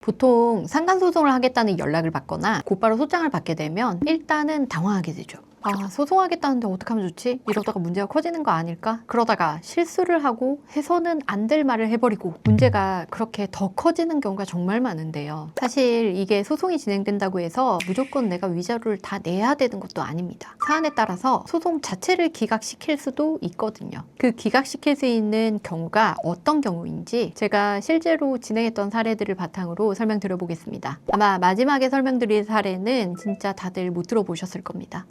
보통 상간소송을 하겠다는 연락을 받거나 곧바로 소장을 받게 되면 일단은 당황하게 되죠. 소송하겠다는데 어떡하면 좋지? 이러다가 문제가 커지는 거 아닐까? 그러다가 실수를 하고 해서는 안 될 말을 해버리고 문제가 그렇게 더 커지는 경우가 정말 많은데요. 사실 이게 소송이 진행된다고 해서 무조건 내가 위자료를 다 내야 되는 것도 아닙니다. 사안에 따라서 소송 자체를 기각시킬 수도 있거든요. 그 기각시킬 수 있는 경우가 어떤 경우인지 제가 실제로 진행했던 사례들을 바탕으로 설명드려 보겠습니다. 아마 마지막에 설명드릴 사례는 진짜 다들 못 들어보셨을 겁니다.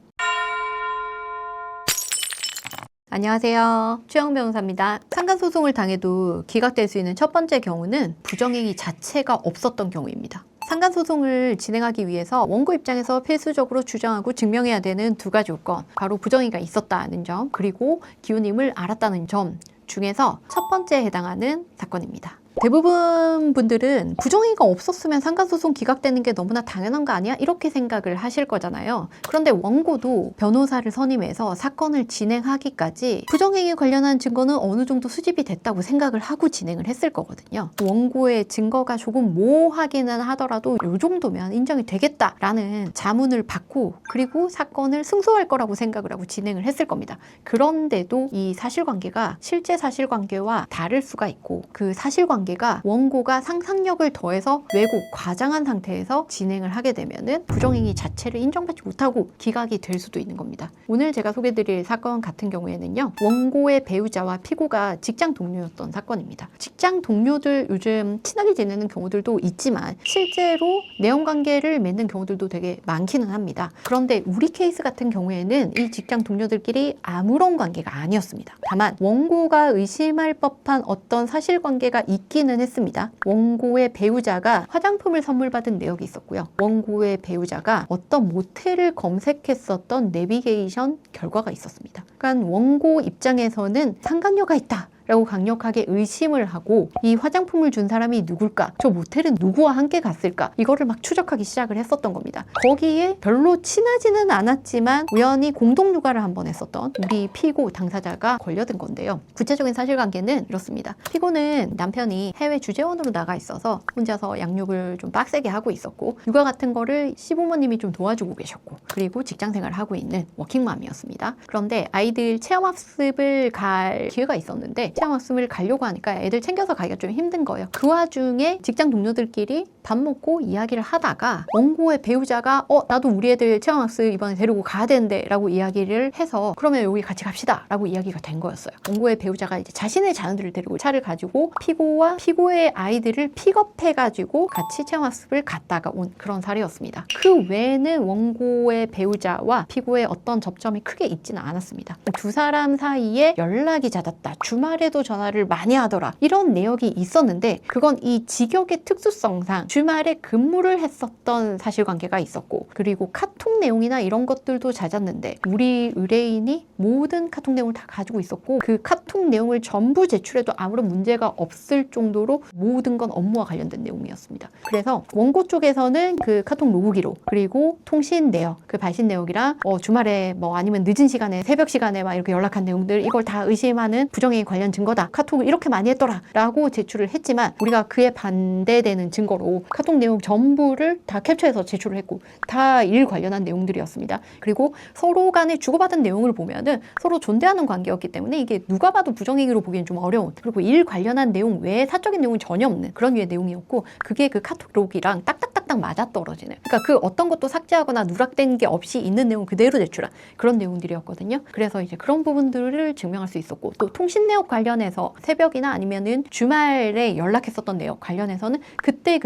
안녕하세요. 최영 변호사입니다. 상간소송을 당해도 기각될 수 있는 첫 번째 경우는 부정행위 자체가 없었던 경우입니다. 상간소송을 진행하기 위해서 원고 입장에서 필수적으로 주장하고 증명해야 되는 두 가지 요건, 바로 부정행위가 있었다는 점, 그리고 기혼임을 알았다는 점 중에서 첫 번째에 해당하는 사건입니다. 대부분 분들은 부정행위가 없었으면 상간소송 기각되는 게 너무나 당연한 거 아니야? 이렇게 생각을 하실 거잖아요. 그런데 원고도 변호사를 선임해서 사건을 진행하기까지 부정행위 관련한 증거는 어느 정도 수집이 됐다고 생각을 하고 진행을 했을 거거든요. 원고의 증거가 조금 모호하기는 하더라도 이 정도면 인정이 되겠다라는 자문을 받고 그리고 사건을 승소할 거라고 생각을 하고 진행을 했을 겁니다. 그런데도 이 사실관계가 실제 사실관계와 다를 수가 있고 그 사실관계가 원고가 상상력을 더해서 왜곡, 과장한 상태에서 진행을 하게 되면은 부정행위 자체를 인정받지 못하고 기각이 될 수도 있는 겁니다. 오늘 제가 소개드릴 사건 같은 경우에는요, 원고의 배우자와 피고가 직장 동료였던 사건입니다. 직장 동료들 요즘 친하게 지내는 경우들도 있지만 실제로 내연관계를 맺는 경우들도 되게 많기는 합니다. 그런데 우리 케이스 같은 경우에는 이 직장 동료들끼리 아무런 관계가 아니었습니다. 다만 원고가 의심할 법한 어떤 사실관계가 있기는 했습니다. 원고의 배우자가 화장품을 선물 받은 내역이 있었고요. 원고의 배우자가 어떤 모텔을 검색했었던 내비게이션 결과가 있었습니다. 그러니까 원고 입장에서는 상간녀가 있다 라고 강력하게 의심을 하고 이 화장품을 준 사람이 누굴까? 저 모텔은 누구와 함께 갔을까? 이거를 막 추적하기 시작을 했었던 겁니다. 거기에 별로 친하지는 않았지만 우연히 공동 육아를 한번 했었던 우리 피고 당사자가 걸려든 건데요. 구체적인 사실관계는 이렇습니다. 피고는 남편이 해외 주재원으로 나가 있어서 혼자서 양육을 좀 빡세게 하고 있었고 육아 같은 거를 시부모님이 좀 도와주고 계셨고 그리고 직장생활을 하고 있는 워킹맘이었습니다. 그런데 아이들 체험학습을 갈 기회가 있었는데 체험학습을 가려고 하니까 애들 챙겨서 가기가 좀 힘든 거예요. 그 와중에 직장 동료들끼리 밥 먹고 이야기를 하다가 원고의 배우자가 나도 우리 애들 체험학습 이번에 데리고 가야 되는데 라고 이야기를 해서 그러면 여기 같이 갑시다 라고 이야기가 된 거였어요. 원고의 배우자가 이제 자신의 자녀들을 데리고 차를 가지고 피고와 피고의 아이들을 픽업해가지고 같이 체험학습을 갔다가 온 그런 사례였습니다. 그 외에는 원고의 배우자와 피고의 어떤 접점이 크게 있지는 않았습니다. 두 사람 사이에 연락이 잦았다. 주말에도 전화를 많이 하더라. 이런 내역이 있었는데 그건 이 직역의 특수성상 주말에 근무를 했었던 사실관계가 있었고 그리고 카톡 내용이나 이런 것들도 잦았는데 우리 의뢰인이 모든 카톡 내용을 다 가지고 있었고 그 카톡 내용을 전부 제출해도 아무런 문제가 없을 정도로 모든 건 업무와 관련된 내용이었습니다. 그래서 원고 쪽에서는 그 카톡 로그 기록 그리고 통신 내역, 그 발신 내역이랑 주말에 아니면 늦은 시간에 새벽 시간에 막 이렇게 연락한 내용들 이걸 다 의심하는 부정행위 관련 증거다. 카톡을 이렇게 많이 했더라 라고 제출을 했지만 우리가 그에 반대되는 증거로 카톡 내용 전부를 다 캡처해서 제출을 했고 다 일 관련한 내용들이었습니다. 그리고 서로 간에 주고받은 내용을 보면은 서로 존대하는 관계였기 때문에 이게 누가 봐도 부정행위로 보기엔 좀 어려운 그리고 일 관련한 내용 외에 사적인 내용은 전혀 없는 그런 류의 내용이었고 그게 그 카톡 록이랑 딱딱딱딱 맞아떨어지는 그러니까 그 어떤 것도 삭제하거나 누락된 게 없이 있는 내용 그대로 제출한 그런 내용들이었거든요. 그래서 이제 그런 부분들을 증명할 수 있었고 또 통신 내역 관련해서 새벽이나 아니면은 주말에 연락했었던 내역 관련해서는 그때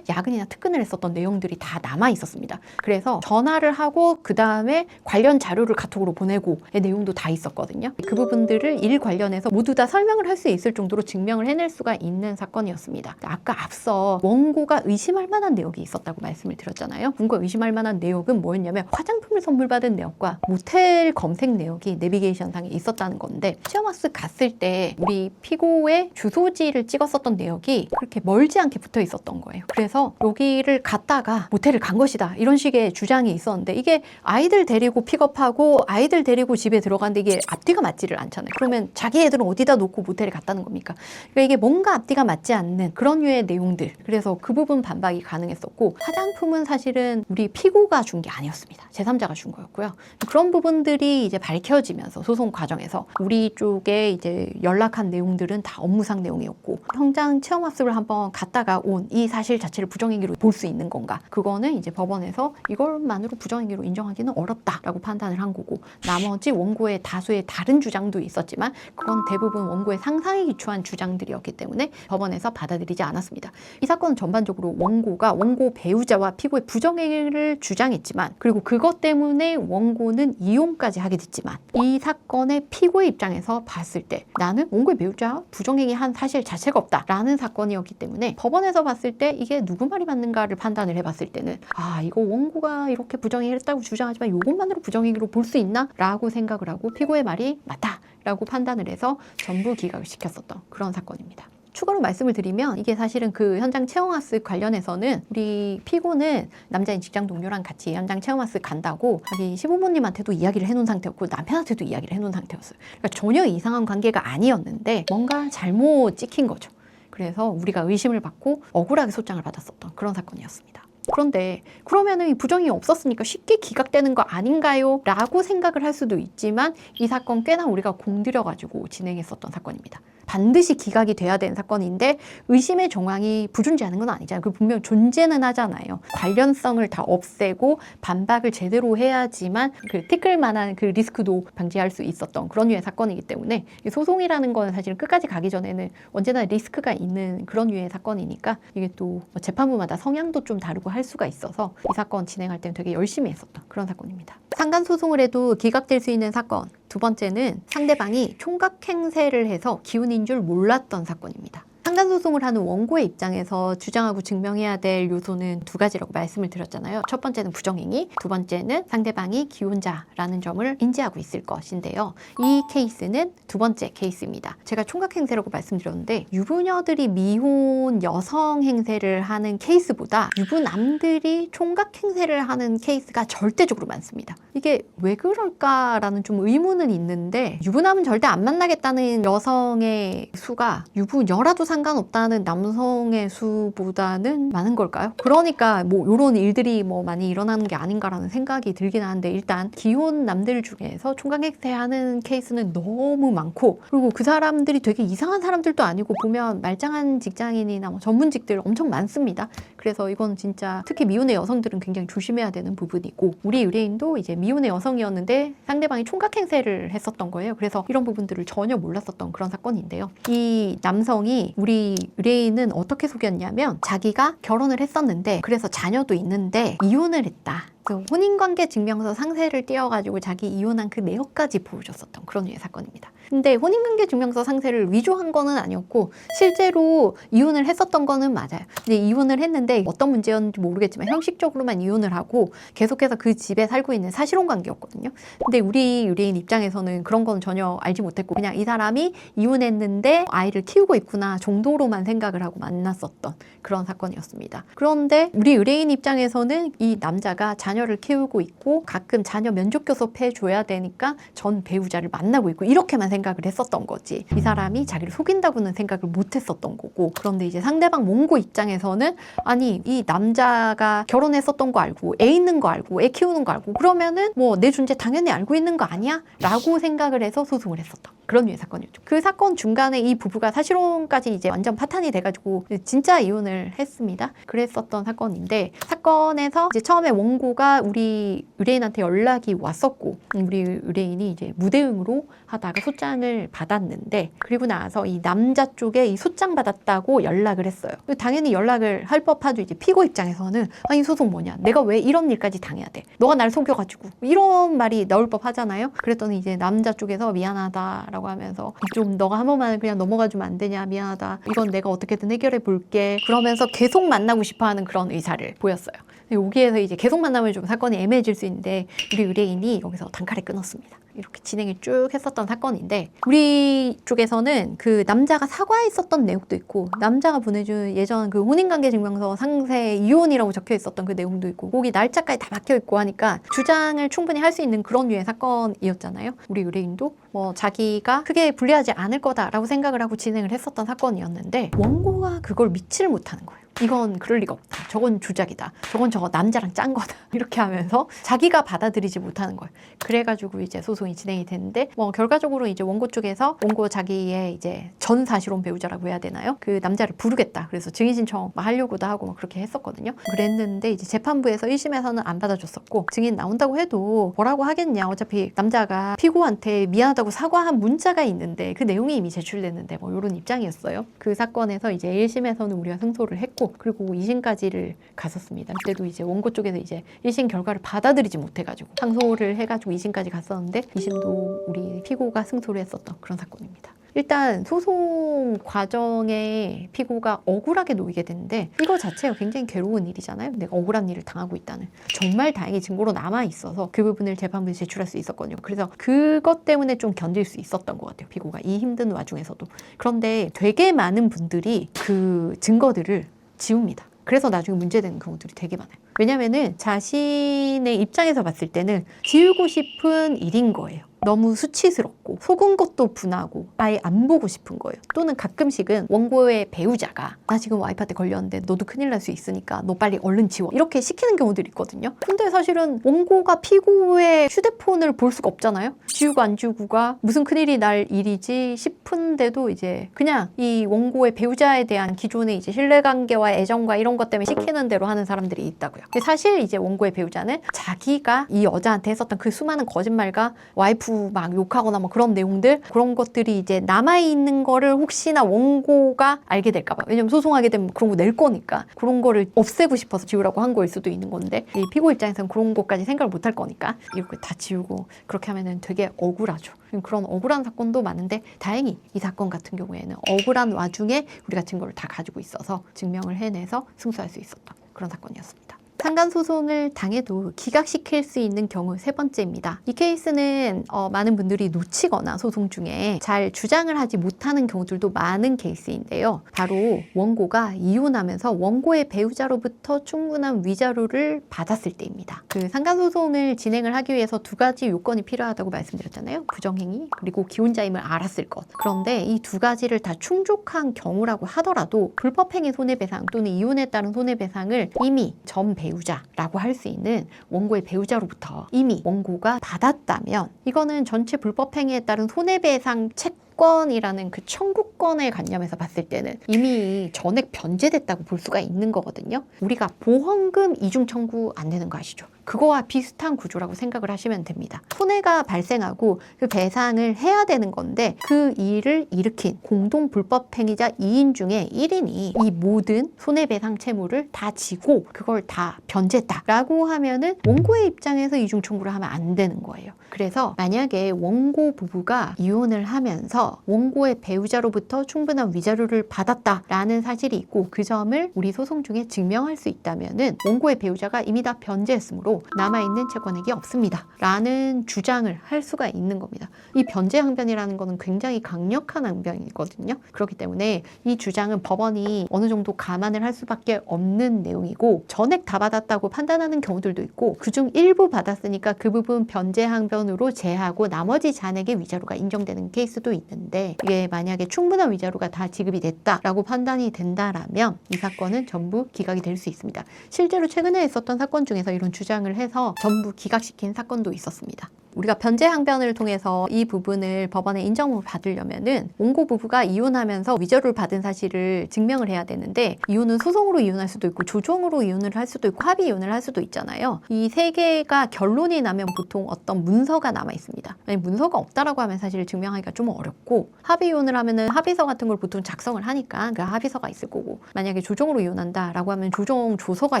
야근이나 특근을 했었던 내용들이 다 남아 있었습니다. 그래서 전화를 하고 그 다음에 관련 자료를 카톡으로 보내고의 내용도 다 있었거든요. 그 부분들을 일 관련해서 모두 다 설명을 할 수 있을 정도로 증명을 해낼 수가 있는 사건이었습니다. 아까 앞서 원고가 의심할 만한 내역이 있었다고 말씀을 드렸잖아요. 원고가 의심할 만한 내역은 뭐였냐면 화장품을 선물 받은 내역과 모텔 검색 내역이 내비게이션상에 있었다는 건데 체험학습 갔을 때 우리 피고의 주소지를 찍었었던 내역이 그렇게 멀지 않게 붙어 있었던 있었던 거예요. 그래서 여기를 갔다가 모텔을 간 것이다 이런 식의 주장이 있었는데 이게 아이들 데리고 픽업하고 아이들 데리고 집에 들어가는데 이게 앞뒤가 맞지를 않잖아요. 그러면 자기 애들은 어디다 놓고 모텔에 갔다는 겁니까? 그러니까 이게 뭔가 앞뒤가 맞지 않는 그런 류의 내용들. 그래서 그 부분 반박이 가능했었고 화장품은 사실은 우리 피고가 준 게 아니었습니다. 제3자가 준 거였고요. 그런 부분들이 이제 밝혀지면서 소송 과정에서 우리 쪽에 이제 연락한 내용들은 다 업무상 내용이었고 현장 체험학습을 한번 갔다가 온 이 사실 자체를 부정행위로 볼 수 있는 건가? 그거는 이제 법원에서 이것만으로 부정행위로 인정하기는 어렵다라고 판단을 한 거고 나머지 원고의 다수의 다른 주장도 있었지만 그건 대부분 원고의 상상에 기초한 주장들이었기 때문에 법원에서 받아들이지 않았습니다. 이 사건은 전반적으로 원고가 원고 배우자와 피고의 부정행위를 주장했지만 그리고 그것 때문에 원고는 이혼까지 하게 됐지만 이 사건의 피고의 입장에서 봤을 때 나는 원고의 배우자 부정행위 한 사실 자체가 없다라는 사건이었기 때문에 법원에서 봤을 때 이게 누구 말이 맞는가를 판단을 해봤을 때는 이거 원고가 이렇게 부정행위를 했다고 주장하지만 이것만으로 부정행위로 볼 수 있나? 라고 생각을 하고 피고의 말이 맞다라고 판단을 해서 전부 기각을 시켰었던 그런 사건입니다. 추가로 말씀을 드리면 이게 사실은 그 현장 체험학습 관련해서는 우리 피고는 남자인 직장 동료랑 같이 현장 체험학습 간다고 자기 시부모님한테도 이야기를 해놓은 상태였고 남편한테도 이야기를 해놓은 상태였어요. 그러니까 전혀 이상한 관계가 아니었는데 뭔가 잘못 찍힌 거죠. 그래서 우리가 의심을 받고 억울하게 소장을 받았었던 그런 사건이었습니다. 그런데 그러면은 이 부정이 없었으니까 쉽게 기각되는 거 아닌가요? 라고 생각을 할 수도 있지만 이 사건 꽤나 우리가 공들여가지고 진행했었던 사건입니다. 반드시 기각이 돼야 되는 사건인데 의심의 정황이 부존재하는 건 아니잖아요. 그 분명 존재는 하잖아요. 관련성을 다 없애고 반박을 제대로 해야지만 그 티끌 만한 그 리스크도 방지할 수 있었던 그런 류의 사건이기 때문에 소송이라는 건 사실 끝까지 가기 전에는 언제나 리스크가 있는 그런 류의 사건이니까 이게 또 재판부마다 성향도 좀 다르고 할 수가 있어서 이 사건 진행할 때는 되게 열심히 했었던 그런 사건입니다. 상간소송을 해도 기각될 수 있는 사건 두 번째는 상대방이 총각행세를 해서 기혼인 줄 몰랐던 사건입니다. 상간소송을 하는 원고의 입장에서 주장하고 증명해야 될 요소는 두 가지라고 말씀을 드렸잖아요. 첫 번째는 부정행위, 두 번째는 상대방이 기혼자라는 점을 인지하고 있을 것인데요. 이 케이스는 두 번째 케이스입니다. 제가 총각행세라고 말씀드렸는데 유부녀들이 미혼 여성 행세를 하는 케이스보다 유부남들이 총각행세를 하는 케이스가 절대적으로 많습니다. 이게 왜 그럴까라는 좀 의문은 있는데 유부남은 절대 안 만나겠다는 여성의 수가 유부녀라도 상관없다는 남성의 수보다는 많은 걸까요? 그러니까 뭐 이런 일들이 뭐 많이 일어나는 게 아닌가라는 생각이 들긴 하는데 일단 기혼 남들 중에서 총각행세하는 케이스는 너무 많고 그리고 그 사람들이 되게 이상한 사람들도 아니고 보면 말짱한 직장인이나 뭐 전문직들 엄청 많습니다. 그래서 이건 진짜 특히 미혼의 여성들은 굉장히 조심해야 되는 부분이고 우리 의뢰인도 이제 미혼의 여성이었는데 상대방이 총각행세를 했었던 거예요. 그래서 이런 부분들을 전혀 몰랐었던 그런 사건인데요. 이 남성이 우리 의뢰인은 어떻게 속였냐면 자기가 결혼을 했었는데 그래서 자녀도 있는데 이혼을 했다. 그 혼인관계 증명서 상세를 띄워가지고 자기 이혼한 그 내역까지 보여줬었던 그런 류의 사건입니다. 근데 혼인관계 증명서 상세를 위조한 거는 아니었고 실제로 이혼을 했었던 거는 맞아요. 근데 이혼을 했는데 어떤 문제였는지 모르겠지만 형식적으로만 이혼을 하고 계속해서 그 집에 살고 있는 사실혼 관계였거든요. 근데 우리 의뢰인 입장에서는 그런 건 전혀 알지 못했고 그냥 이 사람이 이혼했는데 아이를 키우고 있구나 정도로만 생각을 하고 만났었던 그런 사건이었습니다. 그런데 우리 의뢰인 입장에서는 이 남자가 자녀를 키우고 있고 가끔 자녀 면접 교섭해 줘야 되니까 전 배우자를 만나고 있고 이렇게만 생각을 했었던 거지. 이 사람이 자기를 속인다고는 생각을 못 했었던 거고 그런데 이제 상대방 원고 입장에서는 아니 이 남자가 결혼했었던 거 알고 애 있는 거 알고 애 키우는 거 알고 그러면은 뭐 내 존재 당연히 알고 있는 거 아니야? 라고 생각을 해서 소송을 했었던 그런 류의 사건이었죠. 그 사건 중간에 이 부부가 사실혼까지 이제 완전 파탄이 돼가지고 진짜 이혼을 했습니다. 그랬었던 사건인데 사건에서 이제 처음에 원고가 우리 의뢰인한테 연락이 왔었고 우리 의뢰인이 이제 무대응으로 하다가 소장을 받았는데 그리고 나서 이 남자 쪽에 이 소장 받았다고 연락을 했어요. 당연히 연락을 할 법하죠. 이제 피고 입장에서는 이 소송 뭐냐? 내가 왜 이런 일까지 당해야 돼? 너가 날 속여가지고 이런 말이 나올 법하잖아요. 그랬더니 이제 남자 쪽에서 미안하다라고 하면서 좀 너가 한 번만 그냥 넘어가주면 안 되냐 미안하다 이건 내가 어떻게든 해결해 볼게 그러면서 계속 만나고 싶어하는 그런 의사를 보였어요. 여기에서 이제 계속 만나면 좀 사건이 애매해질 수 있는데 우리 의뢰인이 여기서 단칼에 끊었습니다. 이렇게 진행을 쭉 했었던 사건인데, 우리 쪽에서는 그 남자가 사과했었던 내용도 있고, 남자가 보내준 예전 그 혼인관계증명서 상세 이혼이라고 적혀 있었던 그 내용도 있고, 거기 날짜까지 다 박혀 있고 하니까 주장을 충분히 할 수 있는 그런 류의 사건이었잖아요. 우리 의뢰인도 뭐 자기가 크게 불리하지 않을 거다라고 생각을 하고 진행을 했었던 사건이었는데, 원고가 그걸 믿지를 못하는 거예요. 이건 그럴 리가 없다. 저건 조작이다. 저건 저거 남자랑 짠 거다. 이렇게 하면서 자기가 받아들이지 못하는 거예요. 그래가지고 이제 소송이 진행이 됐는데, 뭐 결과적으로 이제 원고 쪽에서 원고 자기의 이제 전 사실혼 배우자라고 해야 되나요? 그 남자를 부르겠다. 그래서 증인 신청 막 하려고도 하고 막 그렇게 했었거든요. 그랬는데 이제 재판부에서 1심에서는 안 받아줬었고, 증인 나온다고 해도 뭐라고 하겠냐. 어차피 남자가 피고한테 미안하다고 사과한 문자가 있는데 그 내용이 이미 제출됐는데 뭐 이런 입장이었어요. 그 사건에서 이제 1심에서는 우리가 승소를 했고, 그리고 2심까지를 갔었습니다. 그때도 이제 원고 쪽에서 이제 1심 결과를 받아들이지 못해가지고 상소를 해가지고 2심까지 갔었는데, 2심도 우리 피고가 승소를 했었던 그런 사건입니다. 일단 소송 과정에 피고가 억울하게 놓이게 되는데, 이거 자체가 굉장히 괴로운 일이잖아요. 내가 억울한 일을 당하고 있다는. 정말 다행히 증거로 남아있어서 그 부분을 재판부에 제출할 수 있었거든요. 그래서 그것 때문에 좀 견딜 수 있었던 것 같아요. 피고가 이 힘든 와중에서도. 그런데 되게 많은 분들이 그 증거들을 지웁니다. 그래서 나중에 문제되는 경우들이 되게 많아요. 왜냐면은 자신의 입장에서 봤을 때는 지우고 싶은 일인 거예요. 너무 수치스럽고 속은 것도 분하고 아예 안 보고 싶은 거예요. 또는 가끔씩은 원고의 배우자가 나 지금 와이프한테 걸렸는데 너도 큰일 날 수 있으니까 너 빨리 얼른 지워, 이렇게 시키는 경우들이 있거든요. 근데 사실은 원고가 피고의 휴대폰을 볼 수가 없잖아요. 지우고 안 지우고가 무슨 큰일이 날 일이지 싶은데도 이제 그냥 이 원고의 배우자에 대한 기존의 이제 신뢰관계와 애정과 이런 것 때문에 시키는 대로 하는 사람들이 있다고요. 근데 사실 이제 원고의 배우자는 자기가 이 여자한테 했었던 그 수많은 거짓말과 와이프 막 욕하거나 뭐 그런 내용들, 그런 것들이 이제 남아있는 거를 혹시나 원고가 알게 될까봐, 왜냐면 소송하게 되면 그런 거 낼 거니까 그런 거를 없애고 싶어서 지우라고 한 거일 수도 있는 건데, 이 피고 입장에서는 그런 것까지 생각을 못 할 거니까 이렇게 다 지우고 그렇게 하면은 되게 억울하죠. 그런 억울한 사건도 많은데, 다행히 이 사건 같은 경우에는 억울한 와중에 우리가 증거를 다 가지고 있어서 증명을 해내서 승소할 수 있었던 그런 사건이었습니다. 상간소송을 당해도 기각시킬 수 있는 경우 세 번째입니다. 이 케이스는 많은 분들이 놓치거나 소송 중에 잘 주장을 하지 못하는 경우들도 많은 케이스인데요. 바로 원고가 이혼하면서 원고의 배우자로부터 충분한 위자료를 받았을 때입니다. 그 상간소송을 진행을 하기 위해서 두 가지 요건이 필요하다고 말씀드렸잖아요. 부정행위 그리고 기혼자임을 알았을 것. 그런데 이 두 가지를 다 충족한 경우라고 하더라도 불법행위 손해배상 또는 이혼에 따른 손해배상을 이미 전 배우자라고 할 수 있는 원고의 배우자로부터 이미 원고가 받았다면, 이거는 전체 불법행위에 따른 손해배상 채권이라는 그 청구권의 관념에서 봤을 때는 이미 전액 변제됐다고 볼 수가 있는 거거든요. 우리가 보험금 이중 청구 안 되는 거 아시죠? 그거와 비슷한 구조라고 생각을 하시면 됩니다. 손해가 발생하고 그 배상을 해야 되는 건데, 그 일을 일으킨 공동 불법행위자 2인 중에 1인이 이 모든 손해배상 채무를 다 지고 그걸 다 변제했다라고 하면은 원고의 입장에서 이중 청구를 하면 안 되는 거예요. 그래서 만약에 원고 부부가 이혼을 하면서 원고의 배우자로부터 충분한 위자료를 받았다라는 사실이 있고, 그 점을 우리 소송 중에 증명할 수 있다면은 원고의 배우자가 이미 다 변제했으므로 남아있는 채권액이 없습니다 라는 주장을 할 수가 있는 겁니다. 이 변제 항변이라는 거는 굉장히 강력한 항변이거든요. 그렇기 때문에 이 주장은 법원이 어느 정도 감안을 할 수밖에 없는 내용이고, 전액 다 받았다고 판단하는 경우들도 있고, 그중 일부 받았으니까 그 부분 변제 항변으로 제하고 나머지 잔액의 위자료가 인정되는 케이스도 있는데, 이게 만약에 충분한 위자료가 다 지급이 됐다라고 판단이 된다라면 이 사건은 전부 기각이 될 수 있습니다. 실제로 최근에 있었던 사건 중에서 이런 주장을 해서 전부 기각시킨 사건도 있었습니다. 우리가 변제 항변을 통해서 이 부분을 법원에 인정을 받으려면은 원고 부부가 이혼하면서 위자료를 받은 사실을 증명을 해야 되는데, 이혼은 소송으로 이혼할 수도 있고 조정으로 이혼을 할 수도 있고 합의 이혼을 할 수도 있잖아요. 이 세 개가 결론이 나면 보통 어떤 문서가 남아 있습니다. 문서가 없다라고 하면 사실 증명하기가 좀 어렵고, 합의 이혼을 하면은 합의서 같은 걸 보통 작성을 하니까 그 합의서가 있을 거고, 만약에 조정으로 이혼한다라고 하면 조정 조서가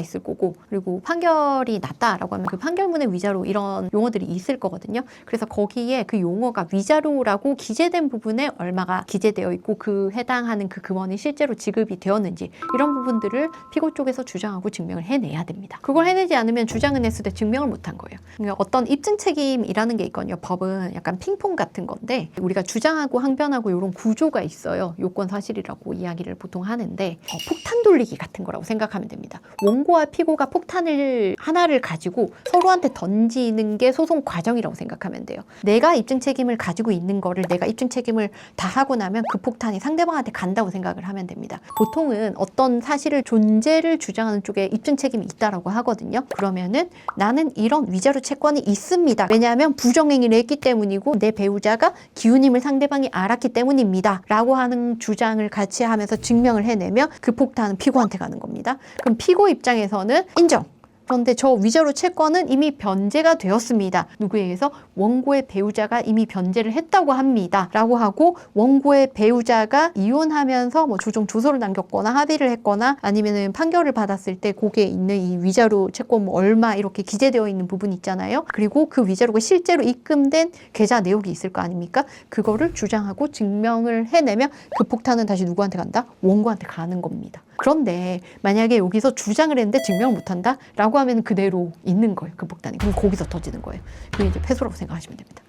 있을 거고, 그리고 판결이 났다라고 하면 그 판결문의 위자료 이런 용어들이 있을 거거든요. 있거든요. 그래서 거기에 그 용어가 위자료라고 기재된 부분에 얼마가 기재되어 있고 그 해당하는 그 금원이 실제로 지급이 되었는지 이런 부분들을 피고 쪽에서 주장하고 증명을 해내야 됩니다. 그걸 해내지 않으면 주장은 했을 때 증명을 못한 거예요. 그러니까 어떤 입증 책임이라는 게 있거든요. 법은 약간 핑퐁 같은 건데 우리가 주장하고 항변하고 이런 구조가 있어요. 요건 사실이라고 이야기를 보통 하는데 폭탄 돌리기 같은 거라고 생각하면 됩니다. 원고와 피고가 폭탄을 하나를 가지고 서로한테 던지는 게 소송 과정이라고 생각하면 돼요. 내가 입증 책임을 가지고 있는 거를 내가 입증 책임을 다 하고 나면 그 폭탄이 상대방한테 간다고 생각을 하면 됩니다. 보통은 어떤 사실을 존재를 주장하는 쪽에 입증 책임이 있다라고 하거든요. 그러면은 나는 이런 위자료 채권이 있습니다. 왜냐하면 부정행위를 했기 때문이고 내 배우자가 기훈임을 상대방이 알았기 때문입니다. 라고 하는 주장을 같이 하면서 증명을 해내면 그 폭탄은 피고한테 가는 겁니다. 그럼 피고 입장에서는 인정. 그런데 저 위자료 채권은 이미 변제가 되었습니다. 누구에 의해서? 원고의 배우자가 이미 변제를 했다고 합니다. 라고 하고 원고의 배우자가 이혼하면서 뭐 조정 조서를 남겼거나 합의를 했거나 아니면은 판결을 받았을 때 거기에 있는 이 위자료 채권 뭐 얼마 이렇게 기재되어 있는 부분 있잖아요. 그리고 그 위자료가 실제로 입금된 계좌 내역이 있을 거 아닙니까? 그거를 주장하고 증명을 해내면 그 폭탄은 다시 누구한테 간다? 원고한테 가는 겁니다. 그런데 만약에 여기서 주장을 했는데 증명을 못한다? 라고 하면 그대로 있는 거예요. 그 폭탄이. 그럼 거기서 터지는 거예요. 그게 이제 패소라고 생각하시면 됩니다.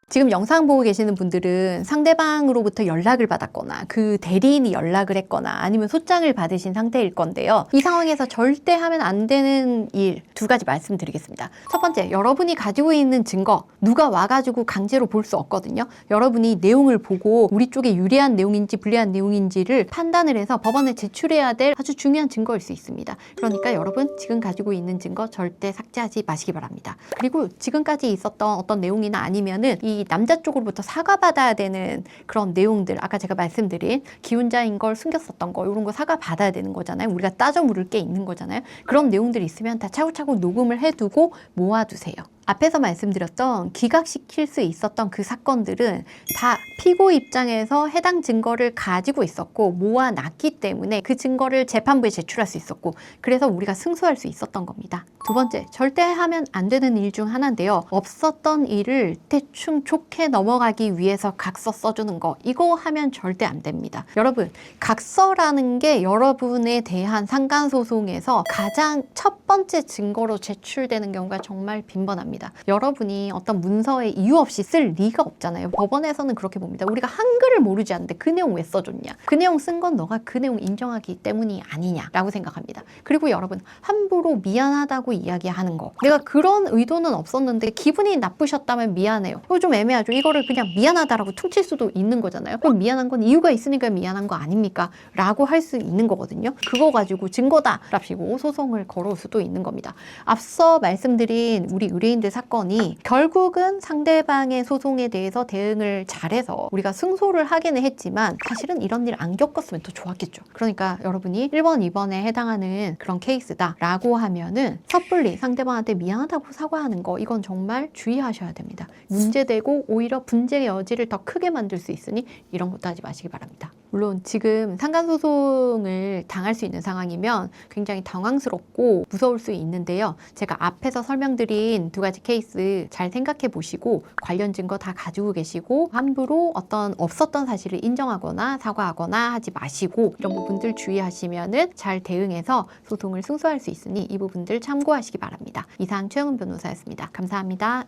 지금 영상 보고 계시는 분들은 상대방으로부터 연락을 받았거나 그 대리인이 연락을 했거나 아니면 소장을 받으신 상태일 건데요. 이 상황에서 절대 하면 안 되는 일 두 가지 말씀드리겠습니다. 첫 번째, 여러분이 가지고 있는 증거 누가 와가지고 강제로 볼 수 없거든요. 여러분이 내용을 보고 우리 쪽에 유리한 내용인지 불리한 내용인지를 판단을 해서 법원에 제출해야 될 아주 중요한 증거일 수 있습니다. 그러니까 여러분 지금 가지고 있는 증거 절대 삭제하지 마시기 바랍니다. 그리고 지금까지 있었던 어떤 내용이나 아니면은 이 남자 쪽으로부터 사과받아야 되는 그런 내용들, 아까 제가 말씀드린 기혼자인 걸 숨겼었던 거 이런 거 사과받아야 되는 거잖아요. 우리가 따져 물을 게 있는 거잖아요. 그런 내용들이 있으면 다 차곡차곡 녹음을 해두고 모아두세요. 앞에서 말씀드렸던 기각시킬 수 있었던 그 사건들은 다 피고 입장에서 해당 증거를 가지고 있었고 모아놨기 때문에 그 증거를 재판부에 제출할 수 있었고 그래서 우리가 승소할 수 있었던 겁니다. 두 번째, 절대 하면 안 되는 일 중 하나인데요. 없었던 일을 대충 좋게 넘어가기 위해서 각서 써주는 거, 이거 하면 절대 안 됩니다. 여러분, 각서라는 게 여러분에 대한 상간소송에서 가장 첫 번째 증거로 제출되는 경우가 정말 빈번합니다. 여러분이 어떤 문서에 이유 없이 쓸 리가 없잖아요. 법원에서는 그렇게 봅니다. 우리가 한글을 모르지 않는데 그 내용 왜 써줬냐? 그 내용 쓴 건 너가 그 내용 인정하기 때문이 아니냐라고 생각합니다. 그리고 여러분, 함부로 미안하다고 이야기하는 거. 내가 그런 의도는 없었는데 기분이 나쁘셨다면 미안해요. 이거 좀 애매하죠. 이거를 그냥 미안하다라고 퉁칠 수도 있는 거잖아요. 그럼 미안한 건 이유가 있으니까 미안한 거 아닙니까? 라고 할 수 있는 거거든요. 그거 가지고 증거다 라고 소송을 걸어올 수도 있는 겁니다. 앞서 말씀드린 우리 의뢰인들 사건이 결국은 상대방의 소송에 대해서 대응을 잘해서 우리가 승소를 하기는 했지만 사실은 이런 일 안 겪었으면 더 좋았겠죠. 그러니까 여러분이 1번, 2번에 해당하는 그런 케이스다 라고 하면은 섣불리 상대방한테 미안하다고 사과하는 거, 이건 정말 주의하셔야 됩니다. 문제되고 오히려 분쟁의 여지를 더 크게 만들 수 있으니 이런 것도 하지 마시기 바랍니다. 물론 지금 상간소송을 당할 수 있는 상황이면 굉장히 당황스럽고 무서울 수 있는데요. 제가 앞에서 설명드린 두 가지 케이스 잘 생각해 보시고 관련 증거 다 가지고 계시고 함부로 어떤 없었던 사실을 인정하거나 사과하거나 하지 마시고 이런 부분들 주의하시면은 잘 대응해서 소송을 승소할 수 있으니 이 부분들 참고하시기 바랍니다. 이상 최영은 변호사였습니다. 감사합니다.